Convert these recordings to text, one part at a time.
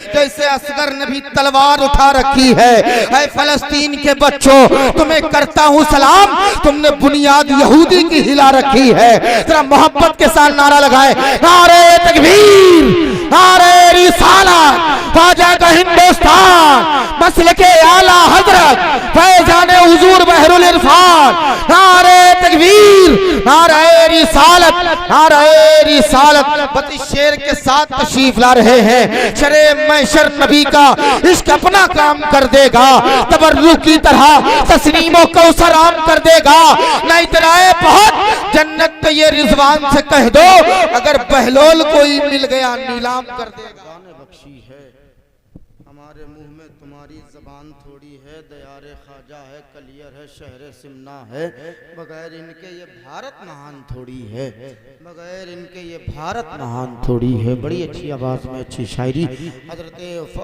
जैसे असगर ने भी तलवार उठा रखी है। ऐ फलस्तीन के बच्चों, तुम्हें करता हूँ सलाम, तुमने बुनियाद यहूदी की हिला रखी है। जरा मोहब्बत के साथ नारा लगाए, नारे तकबीर, नारे रिसालत, ख्वाजा का हिंदुस्तान, मसलके आला हजरत, फैजाने हुजूर बहरुल इरफान, नारे तकबीर, नारे रिसालत, नारे रिसालत। बत्तीस शेर के साथ तशरीफ ला रहे हैं। शरे मैशर नबी का इश्क अपना काम कर देगा, तबर्रुक की तरह तस्नीमों कौसर आम कर देगा। न इतराए बहुत जन्नत तो ये रिजवान से कह दो, अगर बहलोल कोई मिल गया नीलाम कर देगा। बख्शी है हमारे मुंह में तुम्हारी जबान थोड़ी है, दयारे ख्वाजा है, कलियर है, शहर सिमना है, बगैर इनके ये भारत महान थोड़ी है, बगैर इनके ये भारत महान थोड़ी है। बड़ी अच्छी आवाज़ में अच्छी शायरी हजरत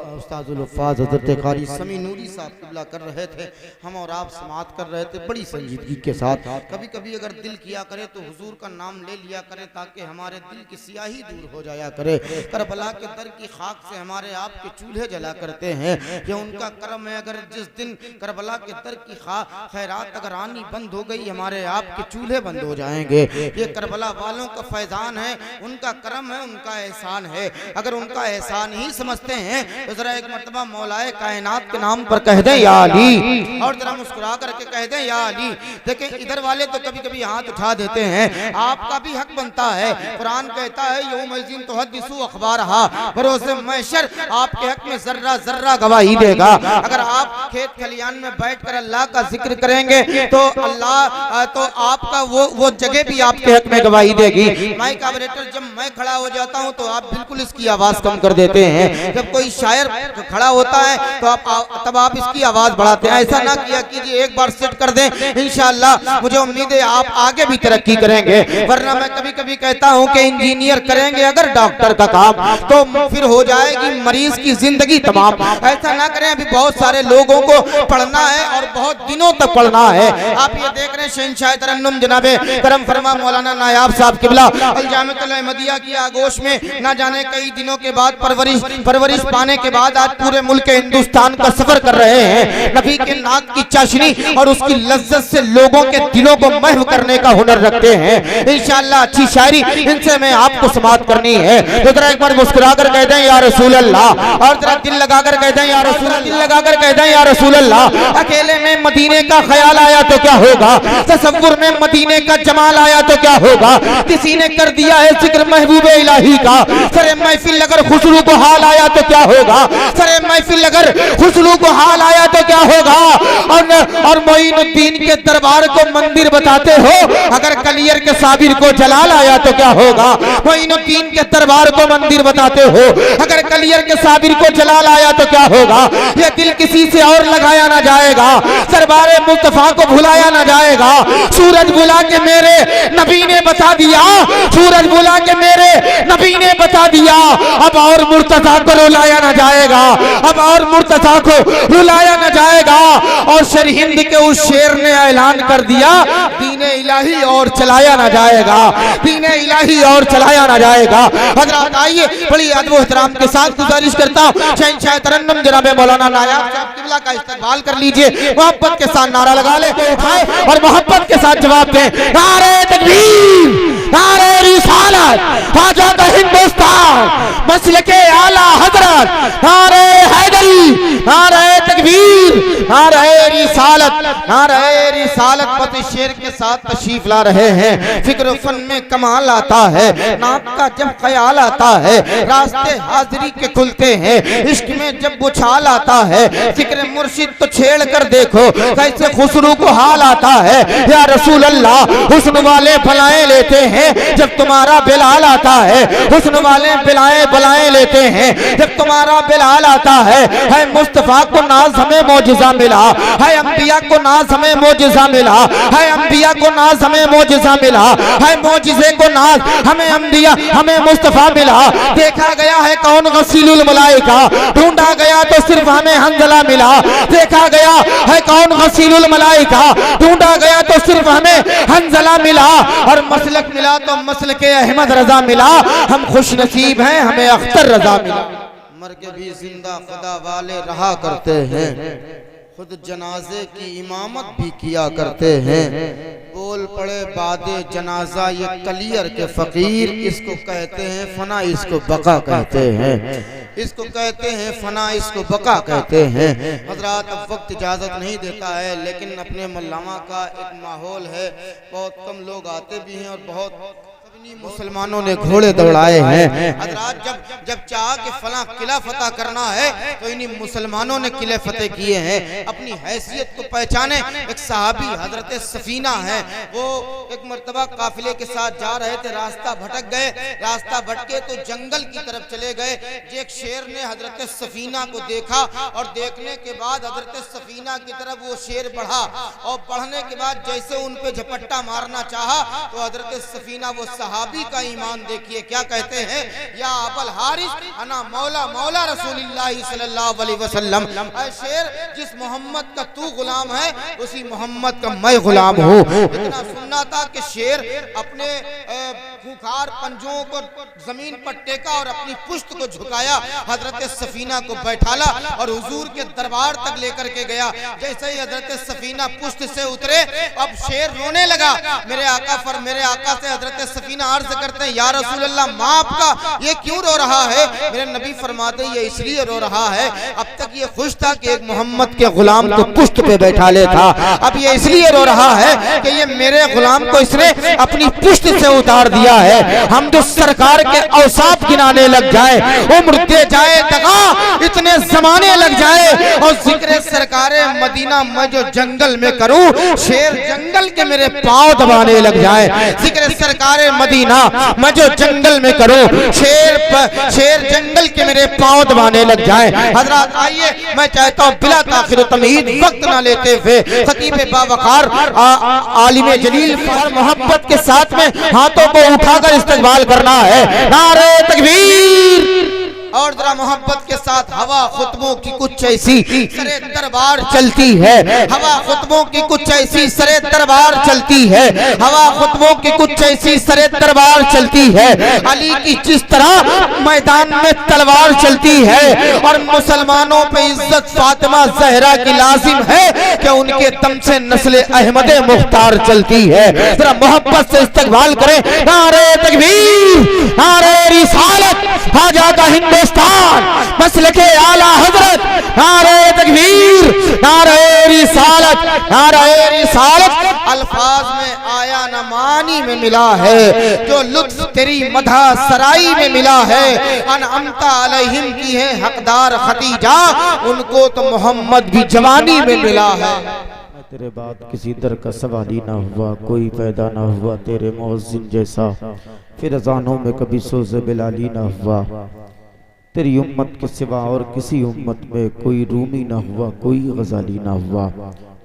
उस्ताजुल हुफ़्फ़ाज़ हजरत कारी समी नूरी साहब क़िबला कर रहे थे, हम और आप समाअत कर रहे थे बड़ी संजीदगी के साथ। कभी कभी अगर दिल किया करे तो हुजूर का नाम ले लिया करें, ताकि हमारे दिल की सियाही दूर हो जाया करे। करबला के दर की खाक से हमारे आप के चूल्हे जला करते हैं, ये उनका करम है। अगर जिस दिन करबला के दर की खैरात अगर आनी बंद हो गई, हमारे आप के चूल्हे बंद हो जाएंगे। ये करबला वालों का फैजान है, उनका करम है, उनका एहसान है। अगर उनका एहसान ही समझते हैं तो जरा एक मर्तबा मौलाए कायनात के नाम पर कह दें या अली, और जरा मुस्कुरा करके कह दें या अली। देखें इधर वाले तो कभी कभी हाथ उठा देते हैं, आपका भी हक बनता है। कुरान कहता है यौमइज़िन तुहद्दिसु अख़बारहा, भरोसे महशर आपके हक में जर्रा जर्रा गवाही देगा। अगर आप खेत खलियान में बैठकर अल्लाह का जिक्र करेंगे तो अल्लाह तो आपका वो जगह भी आपके हक में गवाही देगी। माइक ऑपरेटर, जब मैं खड़ा हो जाता हूं तो आप बिल्कुल इसकी आवाज कम कर देते हैं। जब कोई शायर खड़ा होता है तो तब आप इसकी आवाज बढ़ाते हैं। ऐसा ना किया कीजिए, एक बार सेट कर दें, इंशाअल्लाह मुझे उम्मीद है आप आगे भी तरक्की करेंगे। वरना मैं कभी कभी कहता हूं कि इंजीनियर करेंगे अगर डॉक्टर का काम तो फिर हो जाएगी मरीज की जिंदगी तमाम। ऐसा ना करें, अभी बहुत सारे लोगों को पढ़ना है और बहुत दिनों तक पढ़ना है। आप ये देख रहे हैं शहंशाह तरन्नुम जनाबे करम फरमा मौलाना नायाब साहब क़िबला अल जामिअतुल अहमदिया की आगोश में ना जाने कई दिनों के बाद परवरिश पाने के बाद आज पूरे मुल्क हिंदुस्तान का सफर कर रहे हैं। नबी के नाक की चाशनी और उसकी लज्जत से लोगों के दिलों को महव करने का हुनर रखते हैं। इंशाअल्लाह अच्छी शायरी इनसे मैं आपको समाअत करनी है। तो जरा एक बार मुस्कुरा कर कह दें या रसूल अल्लाह, और जरा दिल लगाकर कह दें या रसूल, दिल लगाकर कह दें या रसूल अल्लाह। अकेले में मदीने का ख्याल आया तो क्या होगा, तसव्वुर में मदीने का जमाल आया तो क्या होगा। किसी ने कर दिया है जिक्र महबूबे इलाही का, सरे महफिल अगर खुशरू को हाल आया तो क्या होगा, सरे महफिल अगर खुशरू को हाल आया तो क्या होगा। और मोइनुद्दीन के दरबार को मंदिर बताते हो, अगर कलियर के साबिर को जलाल आया तो क्या होगा। मोइनुद्दीन के दरबार को मंदिर बताते हो, अगर कलियर के साबिर को जलाल आया तो क्या होगा। ये दिल किसी से और लगाया ना जाएगा, सरबारे मुस्तफा को भुलाया ना जाएगा। सूरज बुला के मेरे नबी ने बता दिया, सूरज बुला के मेरे नबी ने बता दिया, अब और मुर्तजा को रुलाया ना जाएगा, अब और मुर्तजा को रुलाया ना जाएगा। और शरहिंद के उस शेर ने ऐलान कर दिया, दीने इलाही और चलाया ना जाएगा, दीने इलाही और चलाया ना जाएगा। हजरात आइए, बड़ी अदब व एहतराम के साथ गुजारिश करता हूं, शहंशाह तरन्नुम जनाब मौलाना नायाब साहब क़िबला का इस्तकबाल कर लीजिए। मोहब्बत के साथ नारा लगा ले और मोहब्बत के साथ जवाब दें, नारे तकबीर, नारे रिसालत, ख्वाजा का हिंदुस्तान, मसलके आला हजरत, नारे हैदरी, नारे तकबीर, नारे रिसालत, नारे रिसालत। बत्तीस शेर के साथ तशरीफ ला रहे हैं। फिक्र फन में कमाल आता है, नाप का जब ख्याल आता है, रास्ते हाजिरी के खुलते हैं, इश्क में जब उछाल आता है, जिक्र मुर्शिद तो छेड़ कर देखो कैसे खुसरू को हाल आता है। या रसूल अल्लाह, हुस्न वाले भलाएं लेते हैं जब तुम्हारा बिलाल आता है, हुस्न वाले बलाएं लेते हैं जब तुम्हारा बिलाल आता है। मुस्तफा को नाज हमें मौजिज़ा मिला है, अंबिया को नाज हमें मौजिज़ा मिला है, अंबिया को नाज हमें मौजिज़ा मिला है, मौजिज़े को नाज हमें अंबिया हमें मुस्तफा मिला। देखा गया है कौन गसीलुल मलाइका, ढूंढा गया तो सिर्फ हमें हंजला मिला। देखा गया है कौन गसीलुल मलाइका, ढूंढा गया तो सिर्फ हमें हंजला मिला। और मसलक मिला तो मसलके अहमद रजा मिला, हम खुश नसीब हैं हमें अख्तर रजा मिला। मर के भी जिंदा खुदा वाले रहा करते हैं, खुद जनाजे की इमामत भी किया करते हैं। बोल पड़े बादे जनाजा ये कलियर के फकीर, इसको कहते हैं फना, इसको बका कहते हैं, इसको कहते हैं फना, इसको बका कहते हैं। हजरात अब वक्त इजाज़त नहीं देता है, लेकिन अपने मल्लामा का एक माहौल है, बहुत कम लोग आते भी हैं और बहुत मुसलमानों ने घोड़े दौड़ाए हैं। हजरात जब चाह के फला किला फतह करना है तो इन्हीं मुसलमानों ने किले फतेह किए हैं। अपनी हैसियत को पहचाने। एक सहाबी हजरत सफीना है, वो एक मर्तबा काफिले के साथ जा रहे थे, रास्ता भटक गए, रास्ता भटके तो जंगल की तरफ चले गए। एक शेर ने हजरत सफीना को देखा और देखने के बाद हजरत सफीना की तरफ वो शेर बढ़ा और बढ़ने के बाद जैसे उन पे झपट्टा मारना चाहा तो हजरत सफीना वो सहाबी का ईमान देखिए क्या कहते हैं, या अबल हारिस अना मौला मौला रसूलुल्लाह सल्लल्लाहु अलैहि वसल्लम, ऐ शेर जिस मोहम्मद का तू गुलाम है उसी मोहम्मद का मैं गुलाम हूँ। इतना सुनना था कि शेर अपने खूंखार पंजों को जमीन पर टेका और अपनी पुश्त को झुकाया, हजरत सफीना को बैठाला और हुजूर के दरबार तक लेकर के गया। जैसे ही हजरत सफीना पुश्त से उतरे अब शेर रोने लगा। मेरे आका से हजरत सफीना अर्ज करते हैं, या रसूल अल्लाह माँ आपका ये क्यों रो रहा है? मेरे नबी फरमाते हैं ये इसलिए रो रहा है, अब तक ये खुश था कि एक मोहम्मद के गुलाम को पुश्त पे बैठा ले था, अब ये इसलिए रो रहा है कि ये मेरे गुलाम को इसने अपनी पुश्त से उतार दिया है। हम जो सरकार के औसाफ गिनाने लग जाए, उम्र दे जाए दगा इतने जमाने लग जाए और जिक्र सरकारे मदीना मैं जो जंगल में करूं, शेर जंगल के मेरे पांव दबाने लग जाए। जिक्र सरकारे मदीना मैं जो जंगल में करूं, शेर जंगल के मेरे पांव दबाने लग जाए। हजरात आइए, मैं चाहता हूं बिला ताखिर तमहीद वक्त ना लेते हुए खतीब बावकार आलिम जलील और मोहब्बत के साथ में हाथों को उठाकर इस्तकबाल करना है। नारे तकबीर और जरा मोहब्बत के साथ हवा खुतबों की कुछ ऐसी सरे दरबार चलती है, हवा खुतबों की कुछ ऐसी सरे दरबार चलती है, हवा खुतबों की कुछ ऐसी सरे दरबार चलती है। अली की जिस तरह मैदान में तलवार चलती है और मुसलमानों पे इज्जत फातिमा जहरा की लाजिम है कि उनके दम से नस्ल अहमद मुख्तार चलती है। जरा मोहब्बत से इस्तकबाल करें। नारे तकबीर, नारे रिसालत, हाजा का हिंदुस्तान, मसलके आला हजरत, नारे तकबीर, नारे रिसालत, नारे रिसालत। अल्फाज में आया न मानी में मिला है, जो लुत्फ तेरी मधा सराई में मिला है। अनअमता अलैहिम की है हकदार खतीजा, उनको तो मोहम्मद भी जवानी में मिला है। तेरे बाद किसी दर का सवाल ही ना हुआ, कोई पैदा ना हुआ तेरे मुअज्जिन जैसा, फिर अज़ानों में कभी सोज़े बिलाली ना हुआ। तेरी उम्मत के सिवा और किसी उम्मत में कोई रूमी ना हुआ, कोई गजाली ना हुआ।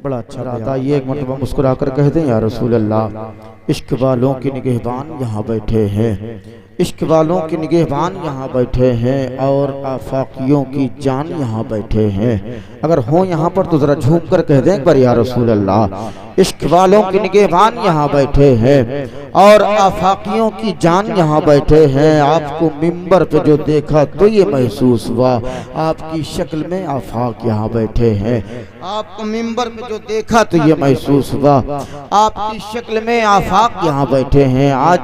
बड़ा अच्छा रहता ये एक मरतबा मुस्कुरा कर कह दें, या रसूल अल्लाह इश्क वालों के निगहबान यहाँ बैठे हैं, इश्क वालों के निगहबान यहाँ बैठे हैं और आफाकियों की जान यहाँ बैठे हैं। अगर हो यहाँ पर तो जरा झूम कर कह दें एक बार, या रसूल अल्लाह इश्क वालों के निगहबान यहाँ बैठे हैं और आफाकियों की जान यहाँ बैठे हैं। आपको मिंबर पे जो देखा तो ये महसूस हुआ आपकी शक्ल में आफाक यहाँ बैठे हैं। आपको मिंबर पे जो देखा तो ये महसूस हुआ आपकी शक्ल में आफाक यहाँ बैठे हैं। आज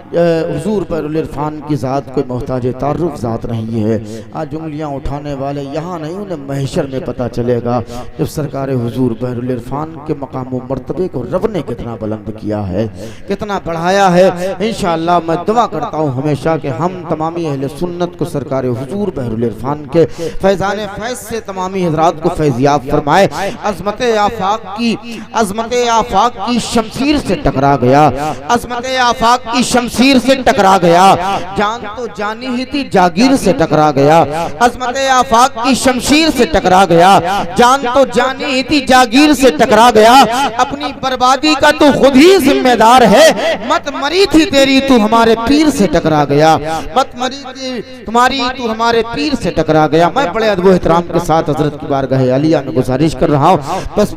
हुजूर पर इरफान की ज़ात कोई मोहताज तारुफ ज़ात नहीं है। आज उंगलियां उठाने वाले यहाँ नहीं, उन्हें महशर में पता चलेगा जब सरकार हुजूर बहरुल इरफान के मकाम व मर्तबे को रब ने कितना बुलंद किया है, कितना बढ़ाया है। इंशाअल्लाह मैं दुआ करता हूँ हमेशा कि हम तमामी अहले सुन्नत को सरकार हुजूर बहरुल इरफान के फैज़ान फैज़ से तमामी हज़रात को फैज़याब फरमाए। अज़मत आफाक की शमशीर से टकरा गया, अज़मत आफाक की शमशीर से टकरा गया, जान तो जानी ही थी जागीर से टकरा गया। अज़मत आफाक की शमशीर से टकरा गया, जान तो जानी ही थी जागीर से टकरा गया। अपनी बर्बादी का तू खुद ही जिम्मेदार है, मत मरी थी तेरी तू हमारे पीर से टकरा गया, मत मरी थी तुम्हारी तू हमारे पीर से टकरा गया। मैं बड़े अदब एहतराम के साथ हजरत की बारगाह आलिया में गुजारिश कर रहा हूँ, बस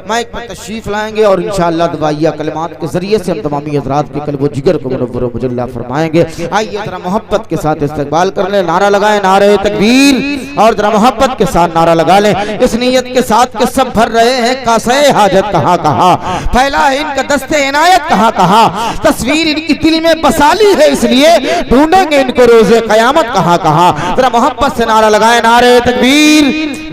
माइक पर तशरीफ लाएंगे और इंशाअल्लाह दुआया कलिमात के जरिए से हम तमामी हज़रात के कल्ब व जिगर को मुनव्वर करो मुजल्ला फरमाएंगे। आइए जरा मोहब्बत के साथ इस्तकबाल कर ले, नारा लगाए नारे तकबीर, और जरा मोहब्बत के साथ नारा लगा लें इस नीयत के साथ कि सब भर रहे हैं कासे हाजत कहाँ कहाँ, फैला है इनका दस्ते इनायत कहाँ कहाँ, तस्वीर इनकी दिल में बसा ली है इसलिए ढूंढेंगे इनको रोजे कयामत कहाँ कहाँ। जरा मोहब्बत से नारा लगाए नारे तकबीर,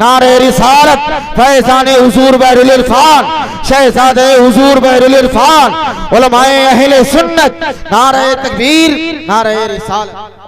नारे रिसालत, फैज़ाने हुजूर बहरुल इरफान, शहजादे हुजूर बहरुल इरफान, उलमाए अहले सुन्नत, नारे तकबीर, नारे रिसालत।